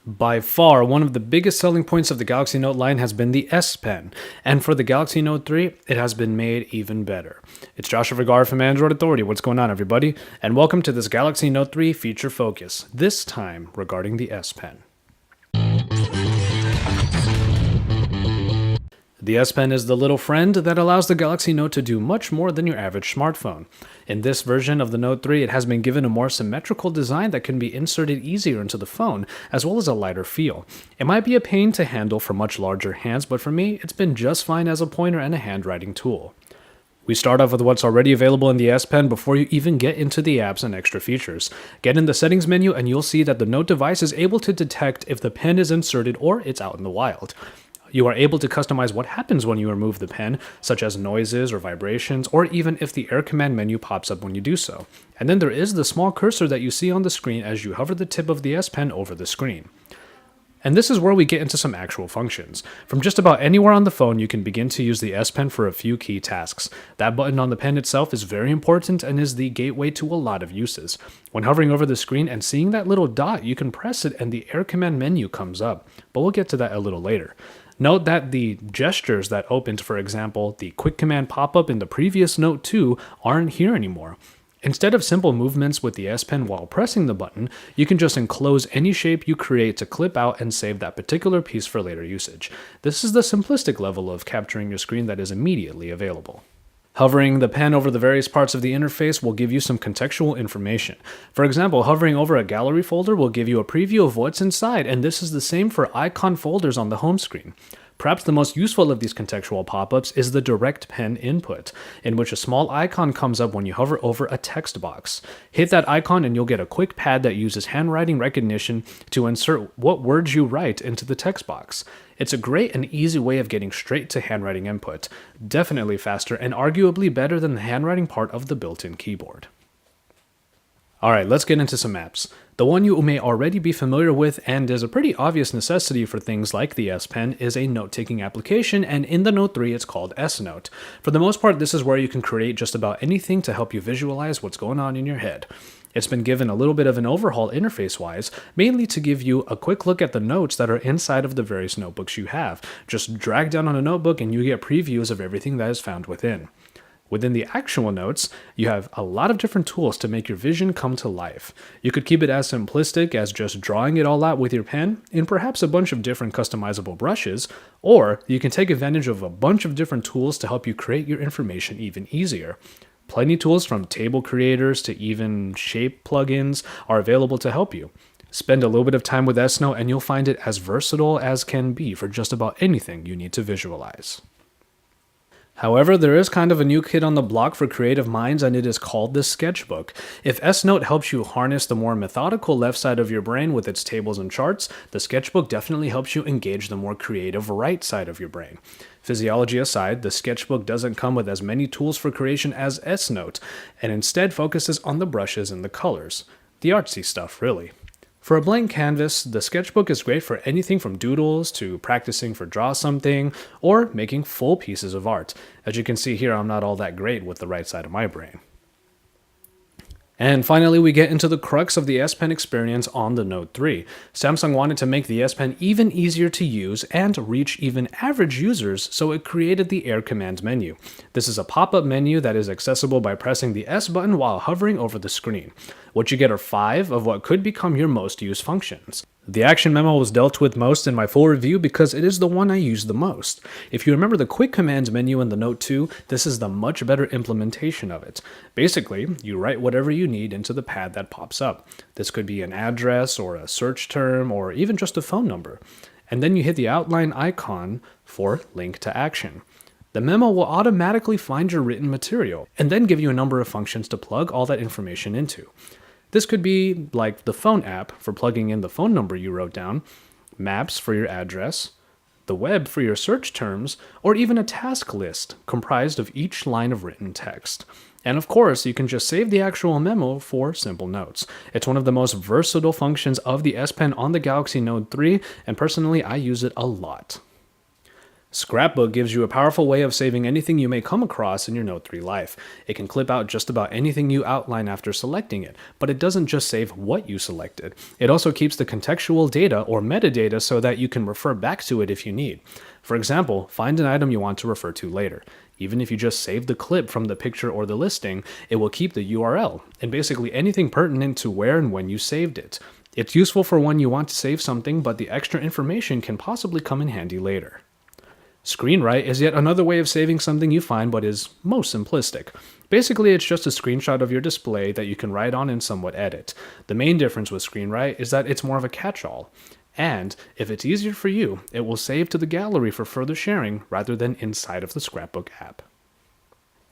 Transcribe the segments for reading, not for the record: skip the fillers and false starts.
By far, one of the biggest selling points of the Galaxy Note line has been the S Pen, and for the Galaxy Note 3, it has been made even better. It's Joshua Vergara from Android Authority. What's going on, everybody? And welcome to this Galaxy Note 3 feature focus, this time regarding the S Pen. The S Pen is the little friend that allows the Galaxy Note to do much more than your average smartphone. In this version of the Note 3, it has been given a more symmetrical design that can be inserted easier into the phone, as well as a lighter feel. It might be a pain to handle for much larger hands, but for me, it's been just fine as a pointer and a handwriting tool. We start off with what's already available in the S Pen before you even get into the apps and extra features. Get in the settings menu and you'll see that the Note device is able to detect if the pen is inserted or it's out in the wild. You are able to customize what happens when you remove the pen, such as noises or vibrations, or even if the Air Command menu pops up when you do so. And then there is the small cursor that you see on the screen as you hover the tip of the S Pen over the screen. And this is where we get into some actual functions. From just about anywhere on the phone, you can begin to use the S Pen for a few key tasks. That button on the pen itself is very important and is the gateway to a lot of uses. When hovering over the screen and seeing that little dot, you can press it and the Air Command menu comes up, but we'll get to that a little later. Note that the gestures that opened, for example, the quick command pop-up in the previous Note 2 aren't here anymore. Instead of simple movements with the S Pen while pressing the button, you can just enclose any shape you create to clip out and save that particular piece for later usage. This is the simplistic level of capturing your screen that is immediately available. Hovering the pen over the various parts of the interface will give you some contextual information. For example, hovering over a gallery folder will give you a preview of what's inside, and this is the same for icon folders on the home screen. Perhaps the most useful of these contextual pop-ups is the direct pen input, in which a small icon comes up when you hover over a text box. Hit that icon and you'll get a quick pad that uses handwriting recognition to insert what words you write into the text box. It's a great and easy way of getting straight to handwriting input, definitely faster and arguably better than the handwriting part of the built-in keyboard. Alright, let's get into some apps. The one you may already be familiar with and is a pretty obvious necessity for things like the S Pen is a note-taking application, and in the Note 3 it's called S Note. For the most part, this is where you can create just about anything to help you visualize what's going on in your head. It's been given a little bit of an overhaul interface-wise, mainly to give you a quick look at the notes that are inside of the various notebooks you have. Just drag down on a notebook and you get previews of everything that is found within. Within the actual notes, you have a lot of different tools to make your vision come to life. You could keep it as simplistic as just drawing it all out with your pen in perhaps a bunch of different customizable brushes, or you can take advantage of a bunch of different tools to help you create your information even easier. Plenty tools from table creators to even shape plugins are available to help you. Spend a little bit of time with S Note and you'll find it as versatile as can be for just about anything you need to visualize. However, there is kind of a new kid on the block for creative minds, and it is called the Sketchbook. If S Note helps you harness the more methodical left side of your brain with its tables and charts, the Sketchbook definitely helps you engage the more creative right side of your brain. Physiology aside, the Sketchbook doesn't come with as many tools for creation as S Note, and instead focuses on the brushes and the colors. The artsy stuff, really. For a blank canvas, the Sketchbook is great for anything from doodles to practicing for draw something or making full pieces of art. As you can see here, I'm not all that great with the right side of my brain. And finally, we get into the crux of the S Pen experience on the Note 3. Samsung wanted to make the S Pen even easier to use and reach even average users, so it created the Air Command menu. This is a pop-up menu that is accessible by pressing the S button while hovering over the screen. What you get are 5 of what could become your most used functions. The action memo was dealt with most in my full review because it is the one I use the most. If you remember the quick commands menu in the Note 2, this is the much better implementation of it. Basically, you write whatever you need into the pad that pops up. This could be an address or a search term or even just a phone number. And then you hit the outline icon for link to action. The memo will automatically find your written material and then give you a number of functions to plug all that information into. This could be like the phone app for plugging in the phone number you wrote down, maps for your address, the web for your search terms, or even a task list comprised of each line of written text. And of course, you can just save the actual memo for simple notes. It's one of the most versatile functions of the S Pen on the Galaxy Note 3, and personally, I use it a lot. Scrapbook gives you a powerful way of saving anything you may come across in your Note 3 life. It can clip out just about anything you outline after selecting it, but it doesn't just save what you selected. It also keeps the contextual data or metadata so that you can refer back to it if you need. For example, find an item you want to refer to later. Even if you just save the clip from the picture or the listing, it will keep the URL and basically anything pertinent to where and when you saved it. It's useful for when you want to save something, but the extra information can possibly come in handy later. ScreenWrite is yet another way of saving something you find but is most simplistic. Basically, it's just a screenshot of your display that you can write on and somewhat edit. The main difference with ScreenWrite is that it's more of a catch-all. And if it's easier for you, it will save to the gallery for further sharing rather than inside of the Scrapbook app.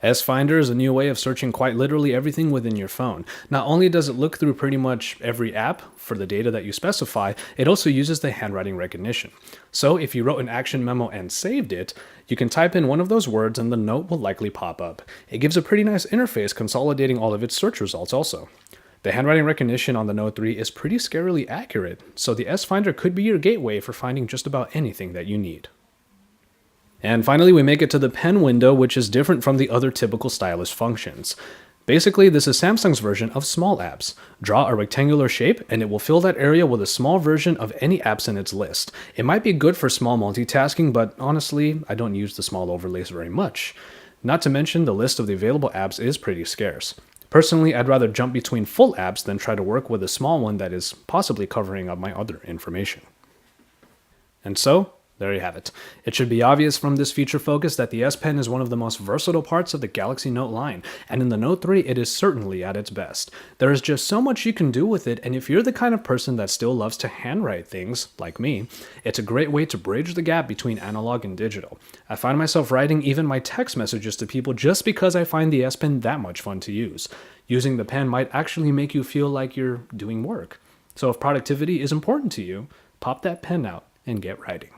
S-Finder is a new way of searching quite literally everything within your phone. Not only does it look through pretty much every app for the data that you specify, it also uses the handwriting recognition. So if you wrote an action memo and saved it, you can type in one of those words and the note will likely pop up. It gives a pretty nice interface consolidating all of its search results also. The handwriting recognition on the Note 3 is pretty scarily accurate, so the S-Finder could be your gateway for finding just about anything that you need. And finally, we make it to the pen window, which is different from the other typical stylus functions. Basically, this is Samsung's version of small apps. Draw a rectangular shape, and it will fill that area with a small version of any apps in its list. It might be good for small multitasking, but honestly, I don't use the small overlays very much. Not to mention, the list of the available apps is pretty scarce. Personally, I'd rather jump between full apps than try to work with a small one that is possibly covering up my other information. And so, there you have it. It should be obvious from this feature focus that the S Pen is one of the most versatile parts of the Galaxy Note line, and in the Note 3 it is certainly at its best. There is just so much you can do with it, and if you're the kind of person that still loves to handwrite things, like me, it's a great way to bridge the gap between analog and digital. I find myself writing even my text messages to people just because I find the S Pen that much fun to use. Using the pen might actually make you feel like you're doing work. So if productivity is important to you, pop that pen out and get writing.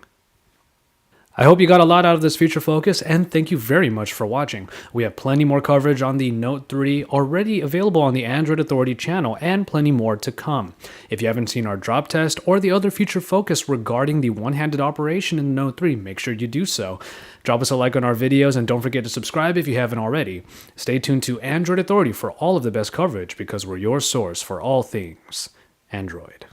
I hope you got a lot out of this feature focus, and thank you very much for watching. We have plenty more coverage on the Note 3 already available on the Android Authority channel, and plenty more to come. If you haven't seen our drop test or the other feature focus regarding the one-handed operation in the Note 3, make sure you do so. Drop us a like on our videos, and don't forget to subscribe if you haven't already. Stay tuned to Android Authority for all of the best coverage, because we're your source for all things Android.